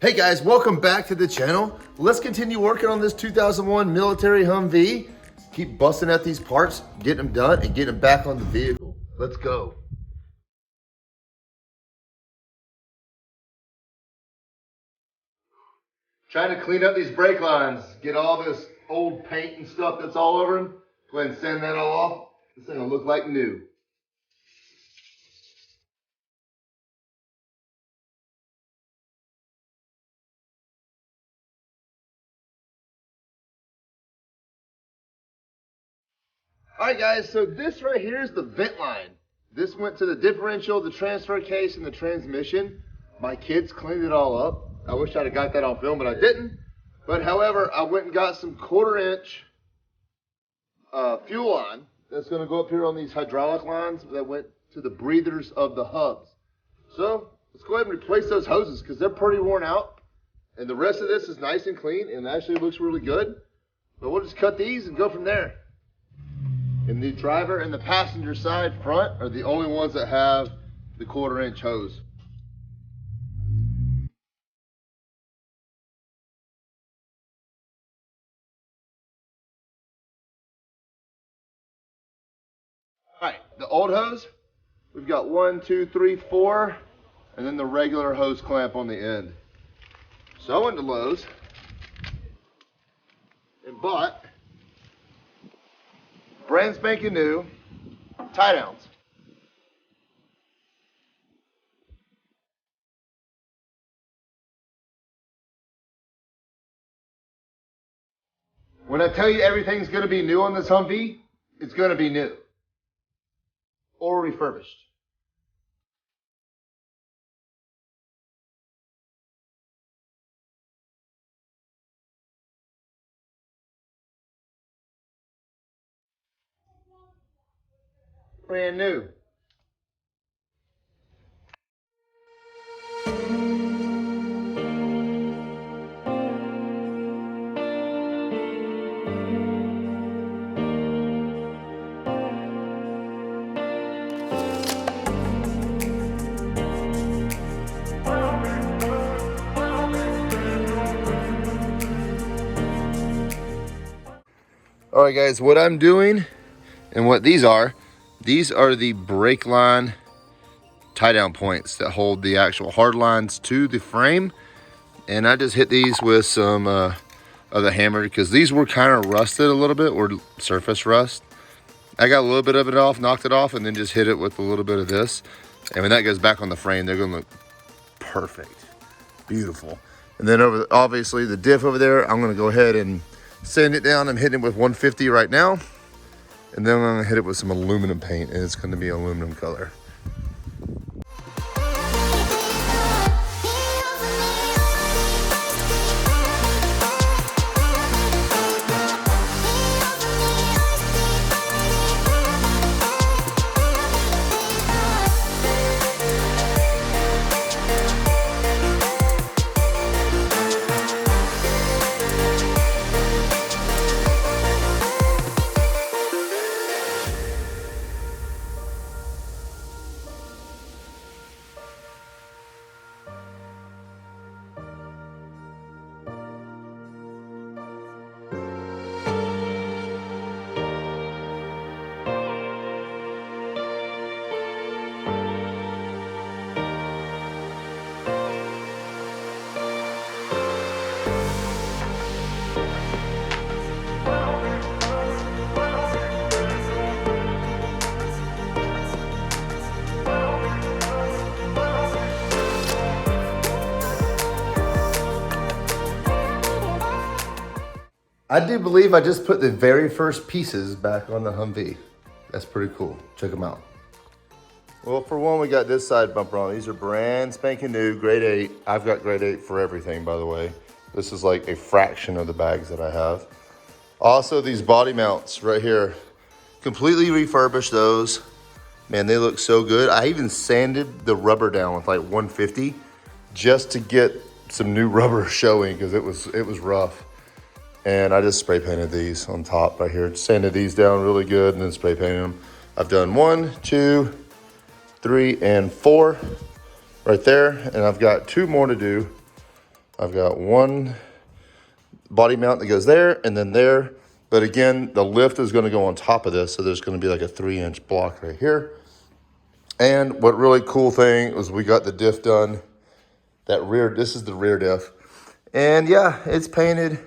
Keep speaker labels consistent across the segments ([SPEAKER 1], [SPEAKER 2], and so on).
[SPEAKER 1] Hey guys, welcome back to the channel. Let's continue working on this 2001 military Humvee. Keep busting out these parts, getting them done, and getting them back on the vehicle. Let's go. Trying to clean up these brake lines, get all this old paint and stuff that's all over them. Go ahead and sand that all off. This thing will look like new. Alright guys, so this right here is the vent line. This went to the differential, the transfer case, and the transmission. My kids cleaned it all up. I wish I'd have got that on film, but I didn't. But however, I went and got some 1/4-inch fuel line that's going to go up here on these hydraulic lines that went to the breathers of the hubs. So let's go ahead and replace those hoses because they're pretty worn out. And the rest of this is nice and clean and actually looks really good. But we'll just cut these and go from there. And the driver and the passenger side front are the only ones that have the 1/4-inch hose. All right, the old hose, we've got 1, 2, 3, 4, and then the regular hose clamp on the end. So I went to Lowe's and bought brand spanking new tie downs. When I tell you everything's going to be new on this Humvee, it's going to be new or refurbished. Brand new. All right guys, what I'm doing and what these are the brake line tie down points that hold the actual hard lines to the frame. And I just hit these with some of the hammer because these were kind of rusted a little bit, or surface rust. I got a little bit of it off, knocked it off, and then just hit it with a little bit of this. And when that goes back on the frame, they're gonna look perfect, beautiful. And then obviously the diff over there, I'm gonna go ahead and sand it down. I'm hitting it with 150 right now. And then I'm gonna hit it with some aluminum paint, and it's gonna be aluminum color. I do believe I just put the very first pieces back on the Humvee. That's pretty cool. Check them out. Well, for one, we got this side bumper on. These are brand spanking new, grade 8. I've got grade 8 for everything, by the way. This is like a fraction of the bags that I have. Also, these body mounts right here, completely refurbished those. Man, they look so good. I even sanded the rubber down with like 150 just to get some new rubber showing because it was rough. And I just spray painted these on top right here. Sanded these down really good and then spray painted them. I've done 1, 2, 3, and 4 right there. And I've got 2 more to do I've got one body mount that goes there and then there. But again, the lift is gonna go on top of this. So there's gonna be like a 3-inch block right here. And what really cool thing was we got the diff done. This is the rear diff. And yeah, it's painted.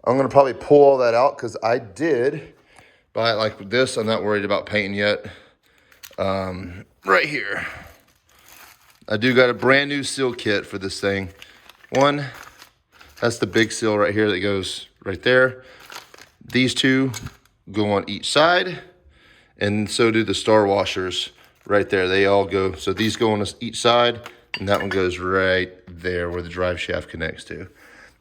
[SPEAKER 1] I'm gonna probably pull all that out because I did buy it like this. I'm not worried about painting yet. Right here, I do got a brand new seal kit for this thing. One, that's the big seal right here that goes right there. These two go on each side, and so do the star washers right there. They all go, so these go on each side, and that one goes right there where the drive shaft connects to.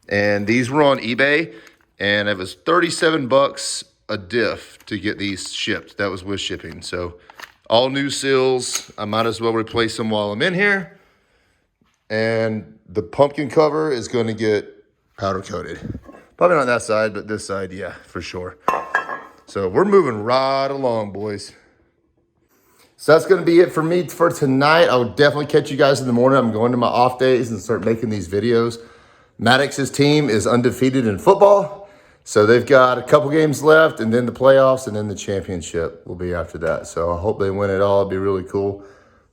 [SPEAKER 1] And these were on eBay, and it was 37 bucks a diff to get these shipped. That was with shipping. So all new seals. I might as well replace them while I'm in here. And the pumpkin cover is going to get powder coated. Probably not that side, but this side, yeah, for sure. So we're moving right along, boys. So that's going to be it for me for tonight. I'll definitely catch you guys in the morning. I'm going to my off days and start making these videos. Maddox's team is undefeated in football. So they've got a couple games left, and then the playoffs, and then the championship will be after that. So I hope they win it all. It'll be really cool.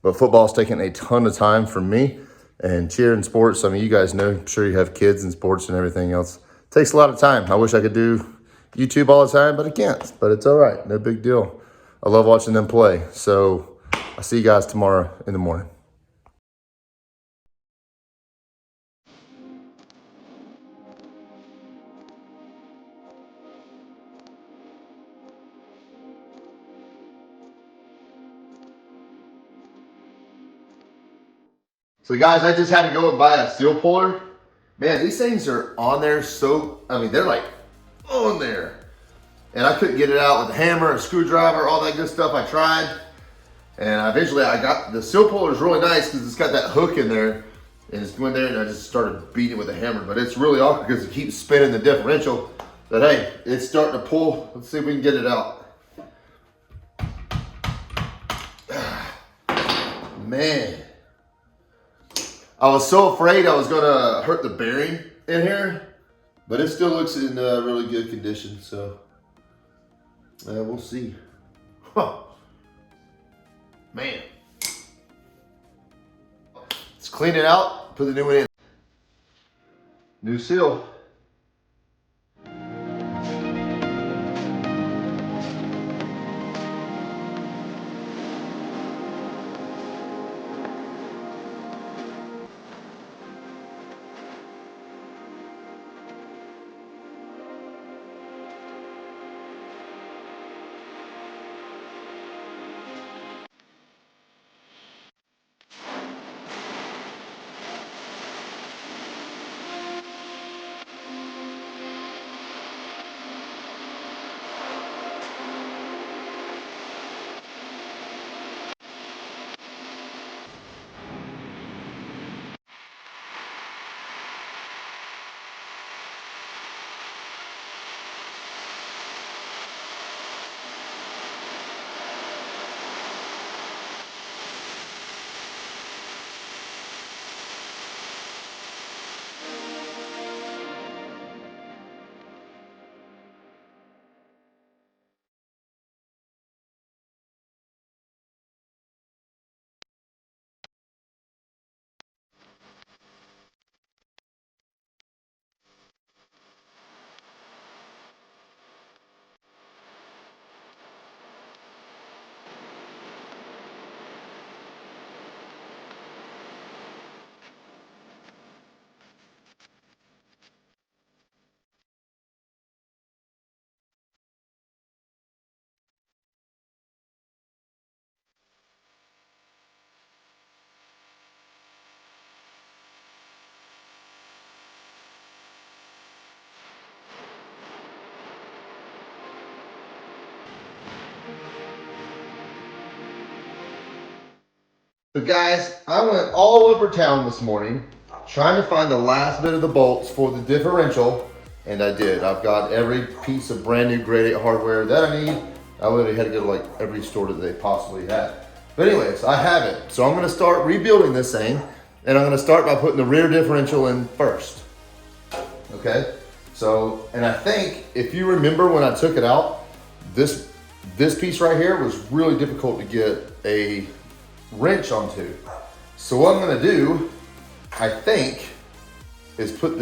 [SPEAKER 1] But football's taking a ton of time for me. And cheering sports, I mean, you guys know, I'm sure you have kids in sports and everything else. It takes a lot of time. I wish I could do YouTube all the time, but I can't. But it's all right. No big deal. I love watching them play. So I'll see you guys tomorrow in the morning. So guys, I just had to go and buy a steel puller. Man, these things are on there so, I mean, they're like on there. And I couldn't get it out with a hammer, a screwdriver, all that good stuff. I tried. And eventually I got, the steel puller is really nice because it's got that hook in there. And it's going there and I just started beating it with a hammer. But it's really awkward because it keeps spinning the differential. But hey, it's starting to pull. Let's see if we can get it out. Man. I was so afraid I was gonna hurt the bearing in here, but it still looks in really good condition, so we'll see. Huh. Man. Let's clean it out, put the new one in. New seal. So guys, I went all over town this morning trying to find the last bit of the bolts for the differential, and I did. I've got every piece of brand new grade 8 hardware that I need. I literally had to go to like every store that they possibly had. But anyways, I have it. So I'm gonna start rebuilding this thing, And I'm gonna start by putting the rear differential in first. Okay, so, and I think if you remember when I took it out, this piece right here was really difficult to get a wrench onto. So what I'm gonna do, I think, is put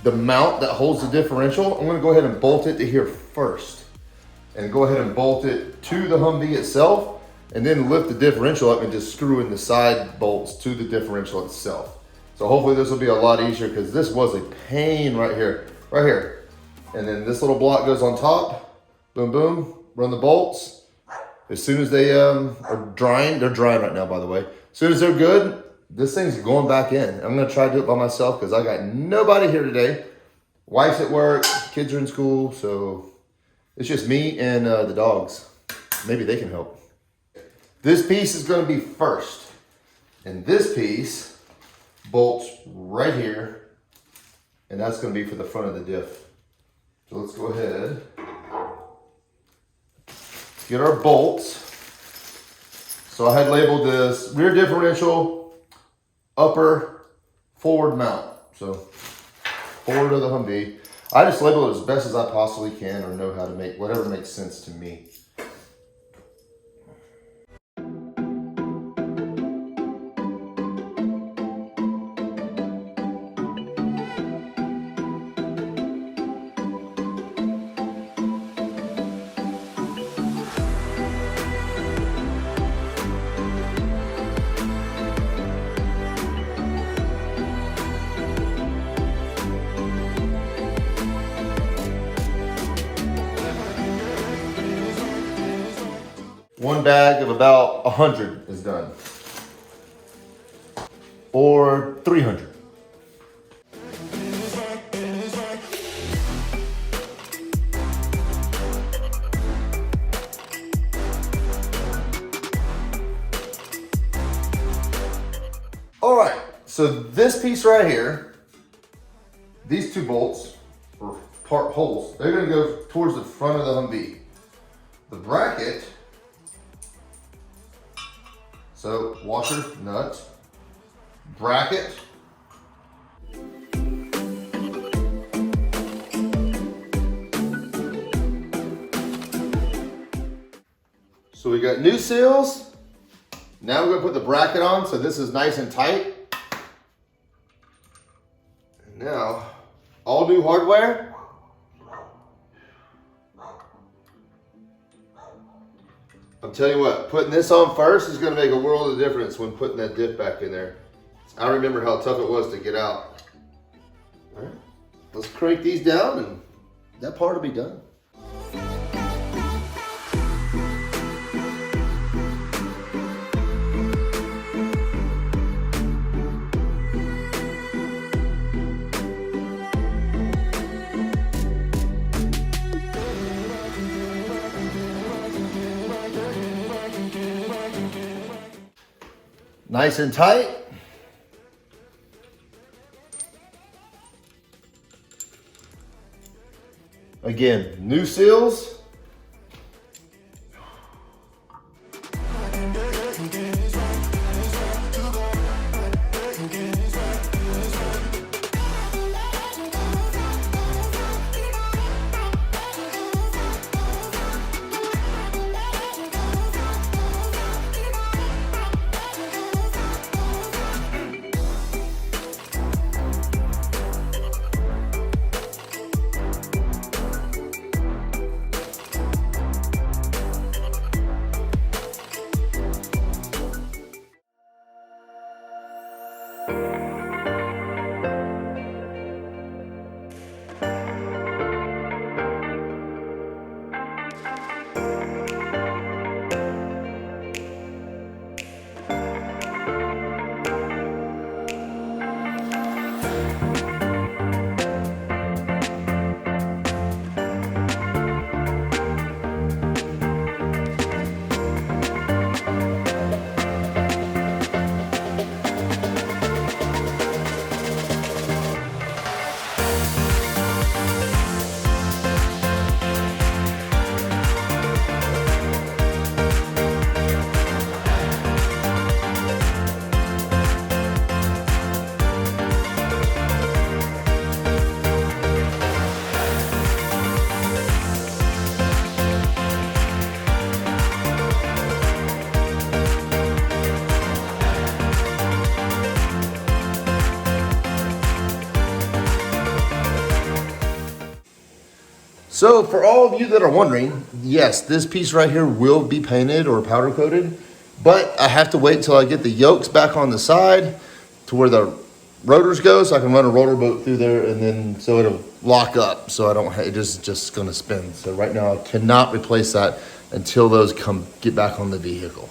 [SPEAKER 1] the mount that holds the differential, I'm gonna go ahead and bolt it to here first. And go ahead and bolt it to the Humvee itself, and then lift the differential up and just screw in the side bolts to the differential itself. So hopefully this will be a lot easier, because this was a pain right here. And then this little block goes on top, boom, boom, run the bolts. As soon as they are drying, they're drying right now, by the way. As soon as they're good, this thing's going back in. I'm gonna try to do it by myself because I got nobody here today. Wife's at work, kids are in school, so it's just me and the dogs. Maybe they can help. This piece is gonna be first. And this piece bolts right here, and that's gonna be for the front of the diff. So let's go ahead, get our bolts. So I had labeled this rear differential, upper, forward mount. So forward of the Humvee. I just label it as best as I possibly can, or know how to make whatever makes sense to me. One bag of about 100 is done. Or 300. All right, so this piece right here, these two bolts, or part holes, they're gonna go towards the front of the Humvee. The bracket, so washer, nut, bracket, so we got new seals. Now we're gonna put the bracket on, so this is nice and tight. And now, all new hardware. I'm telling you what, putting this on first is gonna make a world of difference when putting that diff back in there. I remember how tough it was to get out. All right, let's crank these down and that part will be done. Nice and tight. Again, new seals. So for all of you that are wondering, yes, this piece right here will be painted or powder coated, but I have to wait till I get the yokes back on the side to where the rotors go, so I can run a rotor boat through there, and then so it'll lock up, so I don't it just gonna spin. So right now I cannot replace that until those get back on the vehicle.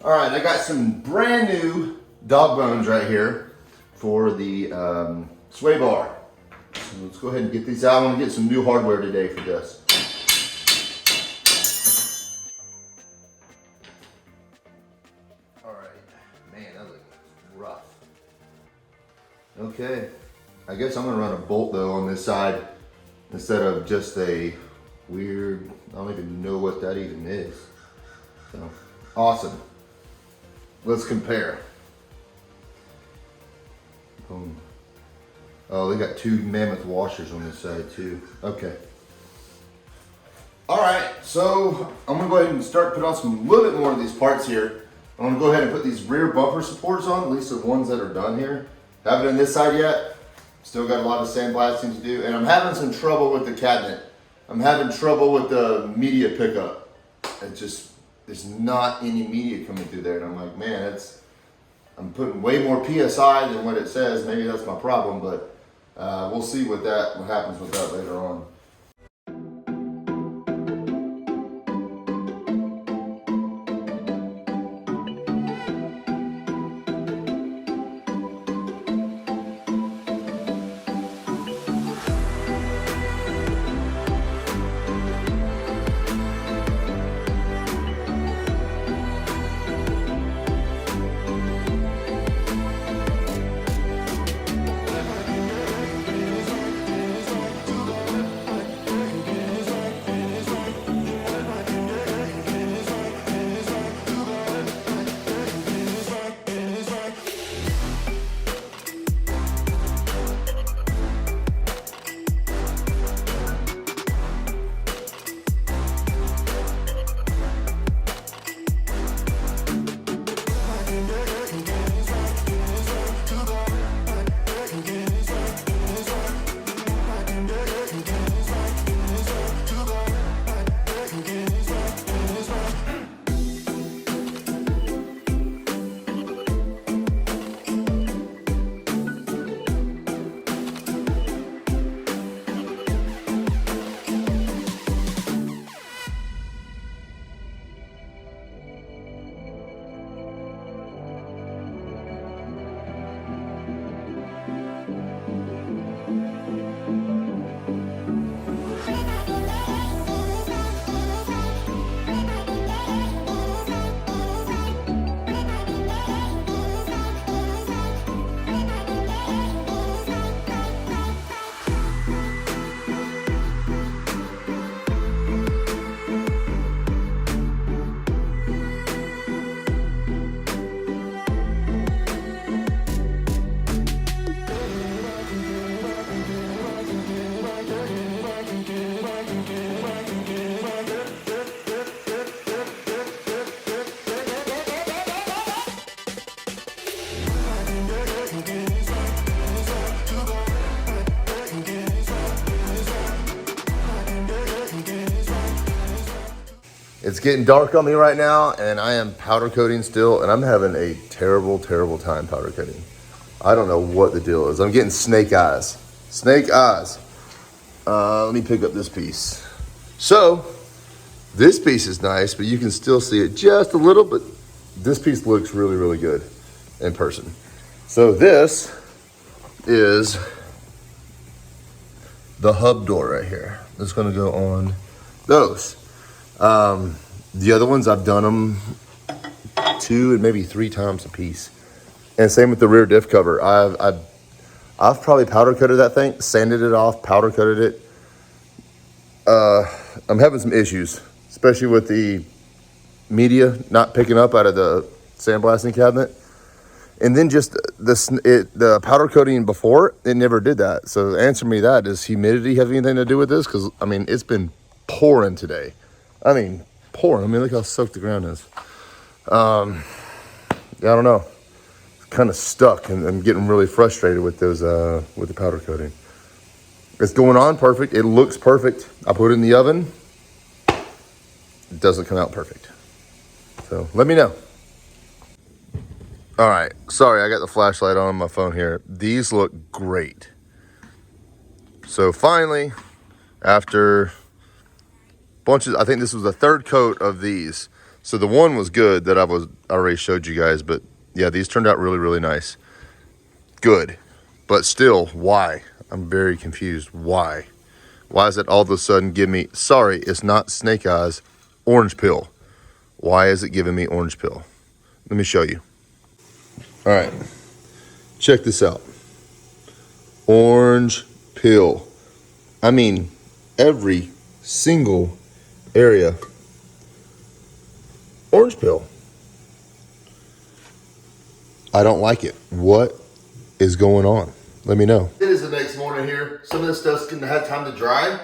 [SPEAKER 1] All right, I got some brand new dog bones right here for the sway bar. So let's go ahead and get these out. I want to get some new hardware today for this. All right, man, that looks rough. Okay, I guess I'm gonna run a bolt though on this side instead of just a weird, I don't even know what that even is. So, awesome. Let's compare. Boom. Oh, they got two mammoth washers on this side too. Okay. All right, so I'm gonna go ahead and start putting on a little bit more of these parts here. I'm gonna go ahead and put these rear bumper supports on, at least the ones that are done here. Haven't done this side yet. Still got a lot of sandblasting to do, and I'm having some trouble with the cabinet. I'm having trouble with the media pickup. It just, there's not any media coming through there, and I'm like, man, I'm putting way more PSI than what it says. Maybe that's my problem, but we'll see what happens with that later on. It's getting dark on me right now, and I am powder coating still, and I'm having a terrible, terrible time powder coating. I don't know what the deal is. I'm getting snake eyes. Snake eyes. Let me pick up this piece. So, this piece is nice, but you can still see it just a little, but this piece looks really, really good in person. So this is the hub door right here. That's gonna go on those. The other ones, I've done them 2 and maybe 3 times a piece. And same with the rear diff cover. I've probably powder coated that thing, sanded it off, powder coated it. I'm having some issues, especially with the media not picking up out of the sandblasting cabinet. And then just the powder coating before, it never did that. So answer me that, does humidity have anything to do with this? Because, I mean, it's been pouring today. I mean, pouring. I mean, look how soaked the ground is. Yeah, I don't know. It's kind of stuck, and I'm getting really frustrated with those with the powder coating. It's going on perfect. It looks perfect. I put it in the oven. It doesn't come out perfect. So let me know. All right, sorry, I got the flashlight on my phone here. These look great. So finally, after bunches, I think this was the third coat of these. So the one was good that I already showed you guys, but yeah, these turned out really, really nice. Good, but still, why? I'm very confused. Why? Why is it all of a sudden give me, sorry, it's not snake eyes, orange peel. Why is it giving me orange peel? Let me show you. All right, check this out. Orange peel. I mean, every single area, orange peel. I don't like it. What is going on? Let me know. It is the next morning here. Some of this stuff's gonna have time to dry.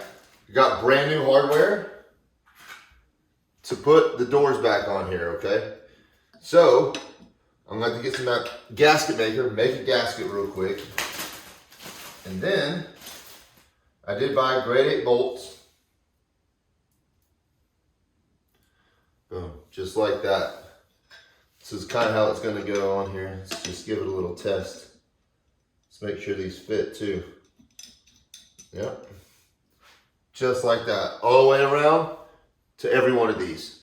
[SPEAKER 1] We got brand new hardware to put the doors back on here, okay? So, I'm going to get some that gasket maker, make a gasket real quick. And then, I did buy grade 8 bolts. Boom, just like that. This is kind of how it's going to go on here. Let's just give it a little test. Let's make sure these fit too. Yep. Just like that, all the way around to every one of these.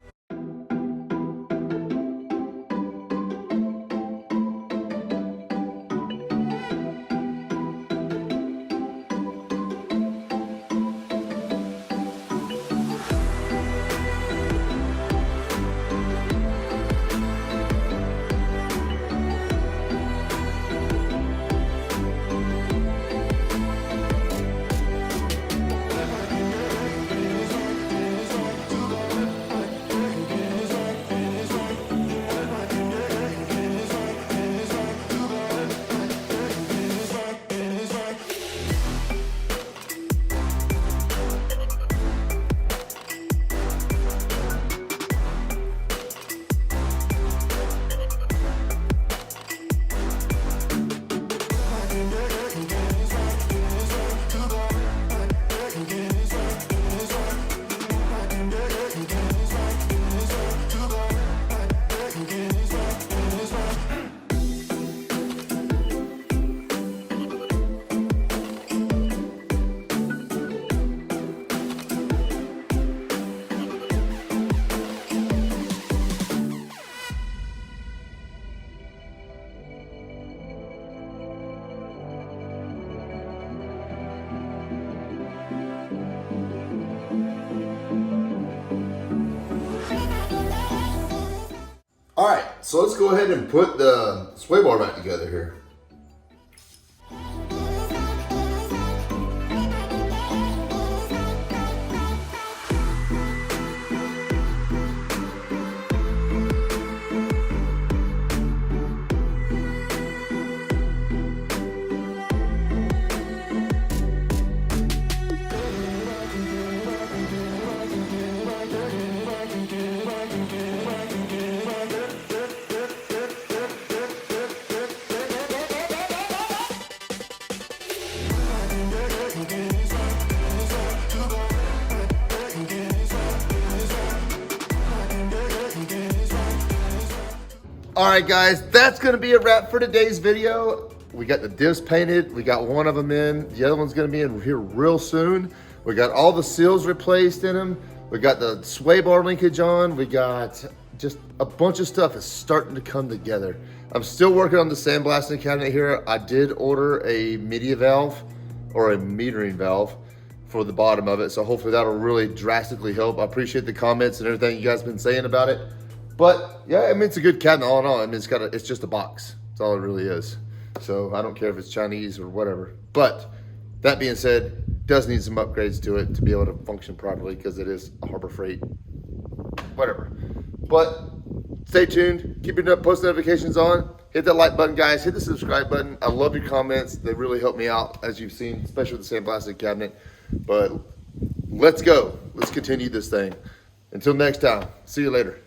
[SPEAKER 1] All right, so let's go ahead and put the sway bar back together here. All right, guys, that's gonna be a wrap for today's video. We got the diffs painted. We got one of them in. The other one's gonna be in here real soon. We got all the seals replaced in them. We got the sway bar linkage on. We got just a bunch of stuff is starting to come together. I'm still working on the sandblasting cabinet here. I did order a media valve or a metering valve for the bottom of it. So hopefully that'll really drastically help. I appreciate the comments and everything you guys have been saying about it. But yeah, I mean, it's a good cabinet all in all. I mean, it's just a box. That's all it really is. So I don't care if it's Chinese or whatever. But that being said, does need some upgrades to it to be able to function properly because it is a Harbor Freight, whatever. But stay tuned, keep your post notifications on, hit that like button, guys, hit the subscribe button. I love your comments. They really help me out, as you've seen, especially with the sandblasted cabinet. But let's go. Let's continue this thing. Until next time, see you later.